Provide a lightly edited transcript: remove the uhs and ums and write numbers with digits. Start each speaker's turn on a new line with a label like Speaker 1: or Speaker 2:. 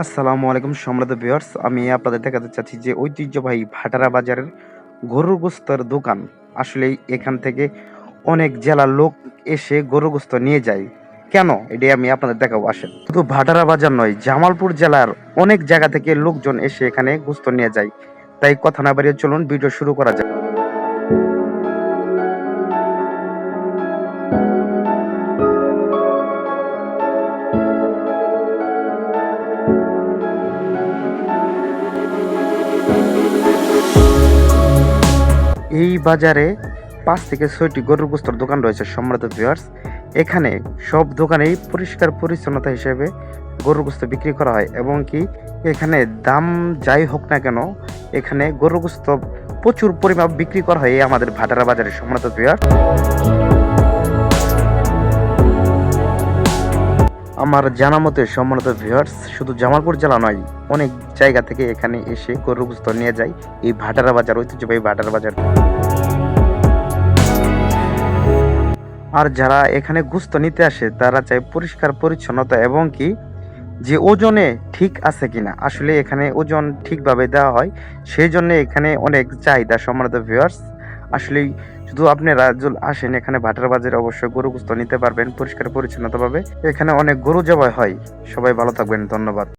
Speaker 1: আসসালামু আলাইকুম সম্মানিত ভিউয়ার্স, আমি আপনাদের দেখাতে চাচ্ছি যে ঐতিহ্যবাহী ভাটারা বাজারের গরুর গোস্তের দোকান। আসলেই এখান থেকে অনেক জেলার লোক এসে গরুর গোস্ত নিয়ে যায়। কেন? এটাই আমি আপনাদের দেখাবো, আসেন। শুধু ভাটারা বাজার নয়, জামালপুর জেলার অনেক জায়গা থেকে লোকজন এসে এখানে গোস্ত নিয়ে যায়। তাই কথা না বাড়িয়ে চলুন ভিডিও শুরু করা যাক। এই বাজারে ৫ থেকে ৬টি গরুর গোস্তর দোকান রয়েছে সম্মানিত ভিউয়ার্স। এখানে সব দোকানেই পরিষ্কার পরিচ্ছন্নতা হিসেবে গরুর গোস্ত বিক্রি করা হয় এবং কি এখানে দাম যাই হোক না কেন, এখানে গরুর গোস্ত প্রচুর পরিমাণ বিক্রি করা হয় এই আমাদের ভাটারা বাজারে সম্মানিত ভিউয়ার্স। আমার জানা মতে সম্মানিত ভিউয়ার্স, শুধু জামালপুর জেলা নয়, অনেক জায়গা থেকে এখানে এসে গরুর গোস্ত নিয়ে যায় এই ভাটারা বাজার, ঐতিহ্যবাহী ভাটারা বাজার। আর যারা এখানে গোস্ত নিতে আসে তারা চায় পরিষ্কার পরিচ্ছন্নতা এবং কি যে ওজনে ঠিক আছে কিনা। আসলে এখানে ওজন ঠিকভাবে দেওয়া হয়, সেই জন্য এখানে অনেক চাহিদা সম্মানিত ভিউয়ার্স। আসলেই শুধু আপনারা আসেন এখানে ভাটার বাজারে, অবশ্যই গরু গোস্ত নিতে পারবেন পরিষ্কার পরিচ্ছন্নতা পাবে। এখানে অনেক গরু জবাই হয়। সবাই ভালো থাকবেন, ধন্যবাদ।